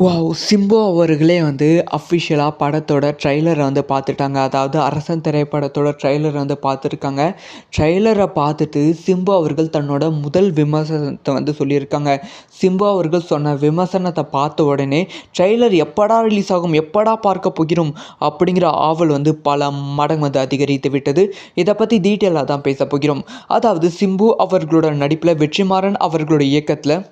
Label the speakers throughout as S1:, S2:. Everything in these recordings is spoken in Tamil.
S1: வாவ்! சிம்பு அவர்களே வந்து அஃபிஷியலா படத்தோட ட்ரெய்லர வந்து பார்த்துட்டாங்க. அதாவது அரசன் திரைப்படத்தோட ட்ரெய்லர வந்து பார்த்துருக்காங்க. ட்ரெய்லர பார்த்துட்டு சிம்பு அவர்கள் தன்னோட முதல் விமர்சனத்த வந்து சொல்லியிருக்காங்க. சிம்பு அவர்கள் சொன்ன விமர்சனத்த பார்த்த உடனே, ட்ரெய்லர் எப்படா ரிலீஸ் ஆகும்? எப்படா பார்க்க போகிறோம்? அப்படிங்கிற ஆவல் வந்து பல மடங்கு வந்து அதிகரித்து விட்டது. இத பத்தி டீட்டெயிலா தான் பேசப் போகிறோம். அதாவது சிம்பு அவர்களோட நடிப்புல வெற்றிமாறன் அவர்களோட இயக்கத்துல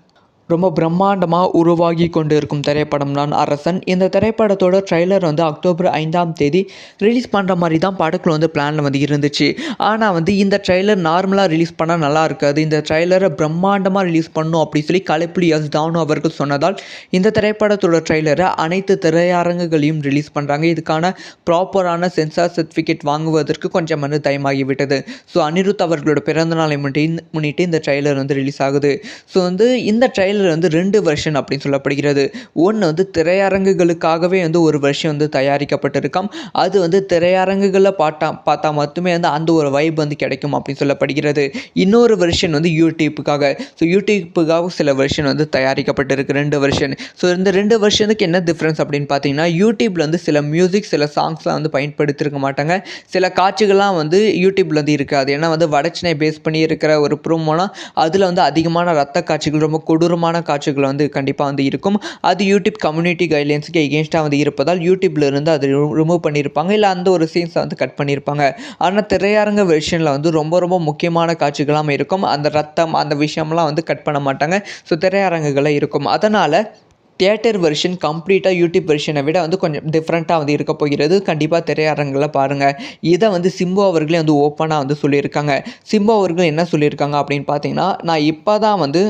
S1: ரொம்ப பிரம்மாண்டமா உருவாகி கொண்டு இருக்கும் திரைப்படம் தான் அரசன். இந்த திரைப்படத்தோட ட்ரெய்லர் வந்து அக்டோபர் 5ஆம் தேதி ரிலீஸ் பண்ணுற மாதிரி தான் படக்குழு வந்து பிளானில் வந்து இருந்துச்சு. ஆனால் வந்து இந்த ட்ரெய்லர் நார்மலாக ரிலீஸ் பண்ணால் நல்லா இருக்காது. இந்த ட்ரெய்லரை பிரம்மாண்டமாக ரிலீஸ் பண்ணணும் அப்படின்னு சொல்லி கலைப்புலி எஸ் தானு அவர்கள் சொன்னதால் இந்த திரைப்படத்தோட ட்ரெய்லரை அனைத்து திரையரங்குகளையும் ரிலீஸ் பண்ணுறாங்க. இதுக்கான ப்ராப்பரான சென்சார் சர்டிஃபிகேட் வாங்குவதற்கு கொஞ்சம் வந்து டைம் ஆகிவிட்டது. ஸோ அனிருத் அவர்களோட பிறந்தநாளை முன்னிட்டு இந்த ட்ரெய்லர் வந்து ரிலீஸ் ஆகுது. ஸோ வந்து இந்த ட்ரெய்லர் வந்து 2 வெர்ஷன் அப்படின்னு சொல்லப்படுகிறது. ஒன்று வந்து திரையரங்குகளுக்காகவே வந்து ஒரு வெர்ஷன் வந்து தயாரிக்கப்பட்டிருக்கும். அது வந்து திரையரங்குகளில் பார்த்தா மட்டுமே வந்து அந்த ஒரு வைப் வந்து கிடைக்கும் அப்படின்னு சொல்லப்படுகிறது. இன்னொரு வெர்ஷன் வந்து யூடியூப்புக்காக. ஸோ யூடியூப்புக்காக சில வெர்ஷன் வந்து தயாரிக்கப்பட்டிருக்கு 2 வெர்ஷன். ஸோ இந்த 2 வெர்ஷனுக்கு என்ன டிஃப்ரென்ஸ் அப்படின்னு பார்த்தீங்கன்னா, யூடியூப்ல வந்து சில மியூசிக் சில சாங்ஸ்லாம் வந்து பயன்படுத்தியிருக்க மாட்டாங்க. சில காட்சிகள்லாம் வந்து யூடியூப்ல வந்து இருக்காது. ஏன்னா வந்து வடச்சென்னை பேஸ் பண்ணி இருக்கிற ஒரு ப்ரோமோனா அதில் வந்து அதிகமான ரத்த காட்சிகள் ரொம்ப கொடூரமான காட்சிகள் வந்து கண்டிப்பாக வந்து இருக்கும். அது யூடியூப் கம்யூனிட்டி கைட்லைன்ஸுக்கு எகென்ஸ்டாக வந்து இருப்பதால் யூடியூப்ல இருந்து அது ரிமூவ் பண்ணியிருப்பாங்க. இல்லை அந்த ஒரு சீன்ஸை வந்து கட் பண்ணியிருப்பாங்க. ஆனால் திரையரங்க வெர்ஷனில் வந்து ரொம்ப ரொம்ப முக்கியமான காட்சிகளாக இருக்கும். அந்த ரத்தம் அந்த விஷயம்லாம் வந்து கட் பண்ண மாட்டாங்க. ஸோ திரையரங்குகளில் இருக்கும். அதனால் தியேட்டர் வெர்ஷன் கம்ப்ளீட்டாக யூடியூப் வெர்ஷனை விட வந்து கொஞ்சம் டிஃப்ரெண்ட்டாக வந்து இருக்க போகிறது. கண்டிப்பாக திரையரங்கில் பாருங்கள். இதை வந்து சிம்பு அவர்களே வந்து ஓப்பனாக வந்து சொல்லியிருக்காங்க. சிம்பு அவர்கள் என்ன சொல்லியிருக்காங்க அப்படின்னு பார்த்தீங்கன்னா, நான் இப்போ தான் வந்து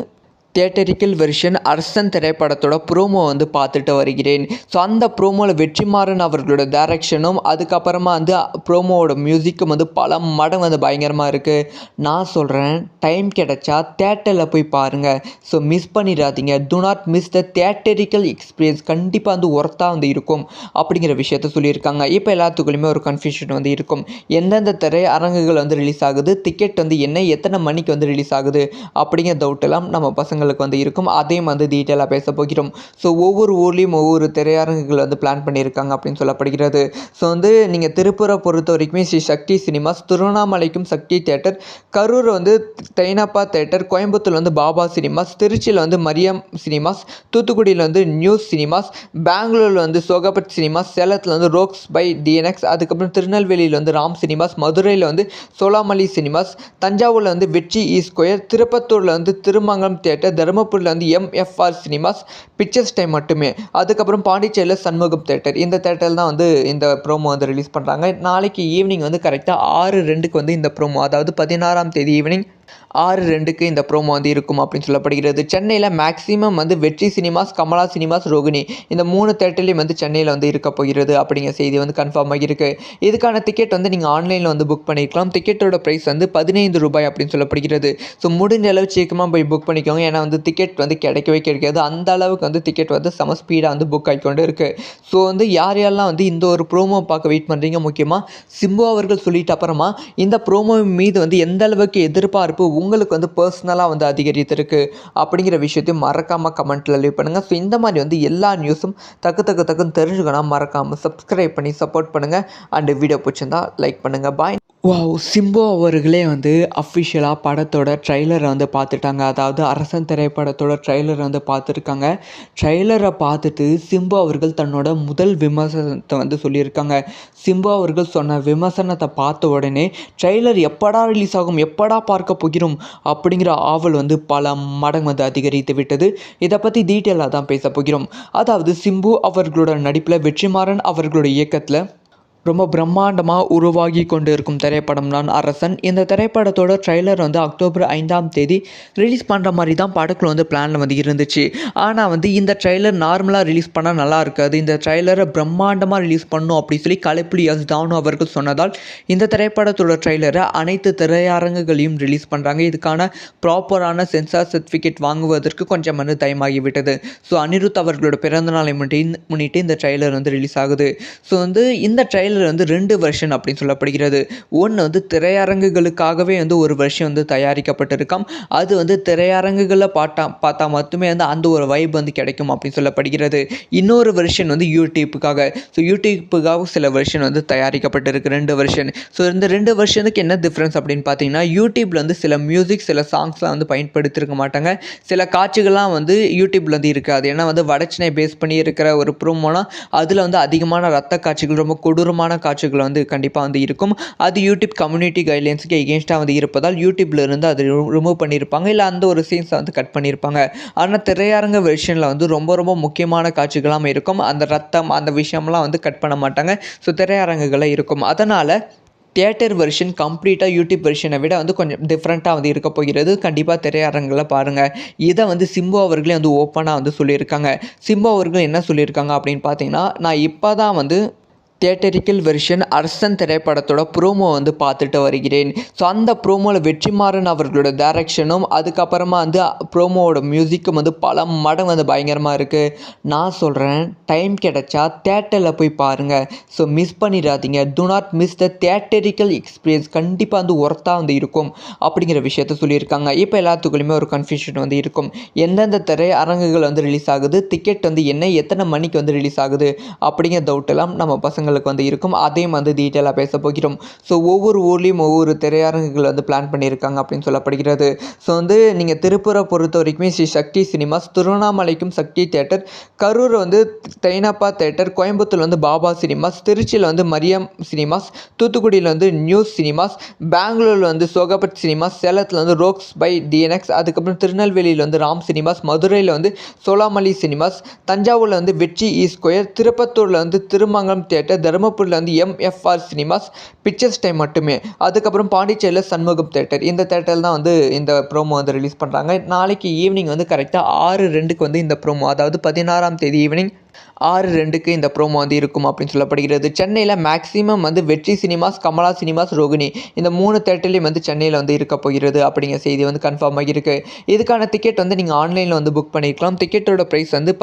S1: தியேட்டரிக்கல் வெர்ஷன் அரசன் திரைப்படத்தோட ப்ரோமோ வந்து பார்த்துட்டு வருகிறேன். ஸோ அந்த ப்ரோமோவில் வெற்றிமாறன் அவர்களோட டைரக்ஷனும் அதுக்கப்புறமா வந்து ப்ரோமோவோட மியூசிக்கும் வந்து பல மடங்கு வந்து பயங்கரமாக இருக்குது. நான் சொல்கிறேன், டைம் கிடைச்சா தியேட்டரில் போய் பாருங்கள். ஸோ மிஸ் பண்ணிடாதீங்க. To not miss the theatrical experience. கண்டிப்பாக வந்து ஒர்த்தாக வந்து இருக்கும் அப்படிங்கிற விஷயத்த சொல்லியிருக்காங்க. இப்போ எல்லாத்துக்குள்ளேயுமே ஒரு கன்ஃபியூஷன் வந்து இருக்கும். எந்தெந்த திரையரங்குகள் வந்து ரிலீஸ் ஆகுது, டிக்கெட் வந்து என்ன, எத்தனை மணிக்கு வந்து ரிலீஸ் ஆகுது அப்படிங்கிற டவுட் எல்லாம் நம்ம பசங்களுக்கு வந்து இருக்கும். அதையும் வந்து டீட்டெயிலாக பேச போகிறோம். ஸோ ஒவ்வொரு ஊர்லேயும் ஒவ்வொரு திரையரங்குகள் வந்து பிளான் பண்ணியிருக்காங்க அப்படின்னு சொல்லப்படுகிறது. ஸோ வந்து நீங்கள் திருப்பூரை பொறுத்த வரைக்குமே ஸ்ரீ சக்தி சினிமாஸ், திருவண்ணாமலைக்கும் சக்தி தியேட்டர், கரூர் வந்து தைனப்பா தியேட்டர், கோயம்புத்தூர் வந்து பாபா சினிமாஸ், திருச்சியில் வந்து மரியம் சினிமாஸ், தூத்துக்குடியில் வந்து நியூஸ் சினிமாஸ், பெங்களூரில் வந்து சோகபட் சினிமாஸ், சேலத்தில் வந்து ரோக்ஸ் பை டிஎன்எக்ஸ், அதுக்கப்புறம் திருநெல்வேலியில் வந்து ராம் சினிமாஸ், மதுரையில் வந்து சோலாமலி சினிமாஸ், தஞ்சாவூரில் வந்து வெற்றி இ ஸ்கொயர், திருப்பத்தூரில் வந்து திருமங்கலம் தியேட்டர், தருமபுரியில் வந்து எம்எஃப்ஆர் சினிமாஸ் பிக்சர்ஸ் டைம் மட்டுமே, அதுக்கப்புறம் பாண்டிச்சேரியில் சண்முகம் தியேட்டர். இந்த தியேட்டரில் தான் வந்து இந்த ப்ரோமோ வந்து ரிலீஸ் பண்ணுறாங்க. நாளைக்கு ஈவினிங் வந்து கரெக்டாக 6:02க்கு வந்து இந்த ப்ரோமோ, அதாவது 16ஆம் தேதி ஈவினிங் 6:02க்கு இந்த ப்ரோமோ வந்து இருக்கும் அப்படின்னு சொல்லப்படுகிறது. சென்னையில் மேக்ஸிமம் வந்து வெற்றி சினிமாஸ், கமலா சினிமாஸ், ரோகிணி இந்த 3 தியேட்டர்லேயும் வந்து சென்னையில் வந்து இருக்க போகிறது அப்படிங்கிற செய்தி வந்து கன்ஃபார்ம் ஆகியிருக்கு. இதுக்கான டிக்கெட் வந்து நீங்கள் ஆன்லைனில் வந்து புக் பண்ணிக்கலாம். டிக்கெட்டோட ப்ரைஸ் வந்து ரூ. 15 அப்படின்னு சொல்லப்படுகிறது. ஸோ முடிஞ்ச அளவு சீக்கிரமாக போய் புக் பண்ணிக்கோங்க. ஏன்னா வந்து டிக்கெட் வந்து கிடைக்கவே கிடைக்காது. அந்த அளவுக்கு வந்து டிக்கெட் வந்து செம ஸ்பீடாக வந்து புக் ஆகிக்கொண்டு இருக்குது. ஸோ வந்து யார் யாரெல்லாம் வந்து இந்த ஒரு ப்ரோமோ பார்க்க வெயிட் பண்ணுறீங்க, முக்கியமாக சிம்பு அவர்கள் சொல்லிட்டு அப்புறமா இந்த ப்ரோமோ மீது வந்து எந்த அளவுக்கு எதிர்பார்ப்பு உங்களுக்கு வந்து பர்சனலாக வந்து அதிகரித்திருக்கு அப்படிங்கிற விஷயத்தையும் மறக்காமல் கமெண்ட்டில் லீவ் பண்ணுங்கள். ஸோ இந்த மாதிரி வந்து எல்லா நியூஸும் டக்குன்னு தெரிஞ்சுக்கணும். மறக்காமல் சப்ஸ்கிரைப் பண்ணி சப்போர்ட் பண்ணுங்கள். அண்ட் வீடியோ பிடிச்சிருந்தா லைக் பண்ணுங்கள். பாய். வாவ்! சிம்பு அவர்களே வந்து அஃபிஷியலா படத்தோட ட்ரெய்லரை வந்து பார்த்துட்டாங்க. அதாவது அரசன் திரைப்படத்தோட ட்ரெய்லரை வந்து பார்த்துருக்காங்க. ட்ரெய்லரை பார்த்துட்டு சிம்பு அவர்கள் தன்னோட முதல் விமர்சனத்தை வந்து சொல்லியிருக்காங்க. சிம்பு அவர்கள் சொன்ன விமர்சனத்தை பார்த்த உடனே, ட்ரெய்லர் எப்படா ரிலீஸ் ஆகும்? எப்படா பார்க்க போகிறோம்? அப்படிங்கிற ஆவல் வந்து பல மடங்கு வந்து அதிகரித்து விட்டது. இதை பற்றி டீட்டெயிலாக தான் பேச போகிறோம். அதாவது சிம்பு அவர்களோட நடிப்பில் வெற்றிமாறன் அவர்களோட இயக்கத்தில் ரொம்ப பிரம்மாண்டமா உருவாகி கொண்டு இருக்கும் திரைப்படம் தான் அரசன். இந்த திரைப்படத்தோட ட்ரெய்லர் வந்து அக்டோபர் 5ஆம் தேதி ரிலீஸ் பண்ணுற மாதிரி தான் படக்குழு வந்து பிளானில் வந்து இருந்துச்சு. ஆனால் வந்து இந்த ட்ரெய்லர் நார்மலாக ரிலீஸ் பண்ணால் நல்லா இருக்காது. இந்த ட்ரெய்லரை பிரம்மாண்டமாக ரிலீஸ் பண்ணணும் அப்படின்னு சொல்லி கலைப்புலி எஸ் தானு அவர்கள் சொன்னதால் இந்த திரைப்படத்தோட ட்ரெய்லரை அனைத்து திரையரங்குகளையும் ரிலீஸ் பண்ணுறாங்க. இதுக்கான ப்ராப்பரான சென்சார் சர்டிஃபிகேட் வாங்குவதற்கு கொஞ்சம் வந்து டைம் ஆகிவிட்டது. ஸோ அனிருத் அவர்களோட பிறந்தநாளை முன்னிட்டு இந்த ட்ரெய்லர் வந்து ரிலீஸ் ஆகுது. ஸோ வந்து இந்த ட்ரெய்லர் ட்ரெய்லர் வந்து 2 வெர்ஷன் அப்படின்னு சொல்லப்படுகிறது. ஒன்று வந்து திரையரங்குகளுக்காகவே வந்து ஒரு வெர்ஷன் வந்து தயாரிக்கப்பட்டிருக்காம். அது வந்து திரையரங்குகளில் பார்த்தா மட்டுமே வந்து அந்த ஒரு வைப் வந்து கிடைக்கும் அப்படின்னு சொல்லப்படுகிறது. இன்னொரு வெர்ஷன் வந்து யூடியூப்புக்காக. ஸோ யூடியூப்புக்காக சில வெர்ஷன் வந்து தயாரிக்கப்பட்டிருக்கு 2 வெர்ஷன். ஸோ இந்த 2 வெர்ஷனுக்கு என்ன டிஃப்ரென்ஸ் அப்படின்னு பார்த்தீங்கன்னா, யூடியூப்ல வந்து சில மியூசிக், சில சாங்ஸ்லாம் வந்து பயன்படுத்தியிருக்க மாட்டாங்க. சில காட்சிகள்லாம் வந்து யூடியூப்ல வந்து இருக்காது. ஏன்னா வந்து வடச்சென்னை பேஸ் பண்ணி இருக்கிற ஒரு ப்ரோமோனா அதில் வந்து அதிகமான ரத்த காட்சிகள், ரொம்ப கொடூரமான காட்சிகள் வந்து கண்டிப்பாக வந்து இருக்கும். அது யூடியூப் கம்யூனிட்டி கைட்லைன்ஸுக்கு எகென்ஸ்டாக வந்து இருப்பதால் யூடியூப்ல இருந்து அது ரிமூவ் பண்ணியிருப்பாங்க. இல்லை அந்த ஒரு சீன்ஸை வந்து கட் பண்ணியிருப்பாங்க. ஆனால் திரையரங்க வெர்ஷனில் வந்து ரொம்ப ரொம்ப முக்கியமான காட்சிகளாக இருக்கும். அந்த ரத்தம் அந்த விஷயம்லாம் வந்து கட் பண்ண மாட்டாங்க. ஸோ திரையரங்குகளில் இருக்கும். அதனால் தியேட்டர் வெர்ஷன் கம்ப்ளீட்டாக யூடியூப் வெர்ஷனை விட வந்து கொஞ்சம் டிஃப்ரெண்ட்டாக வந்து இருக்க போகிறது. கண்டிப்பாக திரையரங்கில் பாருங்கள். இதை வந்து சிம்பு அவர்களே வந்து ஓப்பனாக வந்து சொல்லியிருக்காங்க. சிம்பு அவர்கள் என்ன சொல்லியிருக்காங்க அப்படின்னு பார்த்தீங்கன்னா, நான் இப்போ தான் வந்து தியேட்டரிக்கல் வெர்ஷன் அரசன் திரைப்படத்தோட ப்ரோமோ வந்து பார்த்துட்டு வருகிறேன். ஸோ அந்த ப்ரோமோவில் வெற்றிமாறன் அவர்களோட டைரக்ஷனும் அதுக்கப்புறமா வந்து ப்ரோமோவோட மியூசிக்கும் வந்து பல மடங்கு வந்து பயங்கரமாக இருக்குது. நான் சொல்கிறேன், டைம் கிடைச்சா தியேட்டரில் போய் பாருங்கள். ஸோ மிஸ் பண்ணிடாதீங்க. To not miss the theatrical experience. கண்டிப்பாக வந்து ஒர்த்தாக வந்து இருக்கும் அப்படிங்கிற விஷயத்த சொல்லியிருக்காங்க. இப்போ எல்லாத்துக்குள்ளேயுமே ஒரு கன்ஃபியூஷன் வந்து இருக்கும். எந்தெந்த திரையரங்குகள் வந்து ரிலீஸ் ஆகுது, டிக்கெட் வந்து என்ன, எத்தனை மணிக்கு வந்து ரிலீஸ் ஆகுது அப்படிங்கிற டவுட் எல்லாம் நம்ம பசங்களுக்கு வந்து இருக்கும். அதையும் வந்து டீட்டெயிலாக பேச போகிறோம். ஸோ ஒவ்வொரு ஊர்லேயும் ஒவ்வொரு திரையரங்குகள் வந்து பிளான் பண்ணியிருக்காங்க அப்படின்னு சொல்லப்படுகிறது. ஸோ வந்து நீங்கள் திருப்பூரை பொறுத்த வரைக்குமே ஸ்ரீ சக்தி சினிமாஸ், திருவண்ணாமலைக்கும் சக்தி தியேட்டர், கரூர் வந்து தைனப்பா தியேட்டர், கோயம்புத்தூர் வந்து பாபா சினிமாஸ், திருச்சியில் வந்து மரியம் சினிமாஸ், தூத்துக்குடியில் வந்து நியூஸ் சினிமாஸ், பெங்களூரில் வந்து சோகபட் சினிமாஸ், சேலத்தில் வந்து ரோக்ஸ் பை டிஎன்எக்ஸ், அதுக்கப்புறம் திருநெல்வேலியில் வந்து ராம் சினிமாஸ், மதுரையில் வந்து சோலாமலி சினிமாஸ், தஞ்சாவூரில் வந்து வெற்றி இ ஸ்கொயர், திருப்பத்தூரில் வந்து திருமங்கலம் தியேட்டர், தருமபுரியில் வந்து எம்எஃப்ஆர் சினிமாஸ், பிக்சர்ஸ் டைம் மட்டுமே. அதுக்கப்புறம் பாண்டிச்சேரியில் சண்முகம் தியேட்டர். இந்த தியேட்டர் தான் வந்து இந்த ப்ரோமோ வந்து ரிலீஸ் பண்ணுறாங்க. நாளைக்கு ஈவினிங் வந்து கரெக்டாக 6:02க்கு வந்து இந்த ப்ரோமோ, அதாவது 16ஆம் தேதி ஈவினிங் 6:02க்கு இந்த ப்ரோமோ வந்து இருக்கும் அப்படின்னு சொல்லப்படுகிறது. சென்னையில் மேக்ஸிமம் வந்து வெற்றி சினிமாஸ், கமலா சினிமாஸ், ரோகிணி இந்த 3 தியேட்டர்லேயும் வந்து சென்னையில் வந்து இருக்க போகிறது அப்படிங்கிற செய்தி வந்து கன்ஃபார்ம் ஆகியிருக்கு. இதுக்கான டிக்கெட் வந்து நீங்கள் ஆன்லைனில் வந்து புக் பண்ணிக்கலாம். டிக்கெட்டோட ப்ரைஸ் வந்து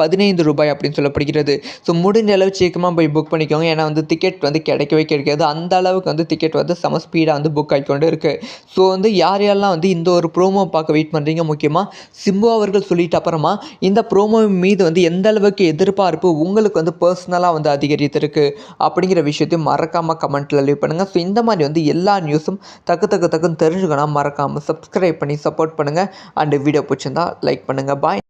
S1: ரூ. 15 அப்படின்னு சொல்லப்படுகிறது. ஸோ முடிஞ்ச அளவு சீக்கிரமாக போய் புக் பண்ணிக்கோங்க. ஏன்னா வந்து டிக்கெட் வந்து கிடைக்கவே கிடைக்காது. அந்த அளவுக்கு வந்து டிக்கெட் வந்து செம ஸ்பீடாக வந்து புக் ஆகிக்கொண்டு இருக்குது. ஸோ வந்து யார் யாரெல்லாம் வந்து இந்த ஒரு ப்ரோமோ பார்க்க வெயிட் பண்ணுறீங்க, முக்கியமாக சிம்பு அவர்கள் சொல்லிட்டு அப்புறமா இந்த ப்ரோமோ மீது வந்து எந்த அளவுக்கு எதிர்பார்ப்பு உங்களுக்கு வந்து பர்சனலாக வந்து அதிகரித்திருக்கு அப்படிங்கிற விஷயத்தையும் மறக்காமல் கமெண்ட்டில் லீவ் பண்ணுங்கள். ஸோ இந்த மாதிரி வந்து எல்லா நியூஸும் டக்குன்னு தெரிஞ்சுக்கணும். மறக்காமல் சப்ஸ்கிரைப் பண்ணி சப்போர்ட் பண்ணுங்கள். அண்ட் வீடியோ பிடிச்சிருந்தா லைக் பண்ணுங்கள். பாய்.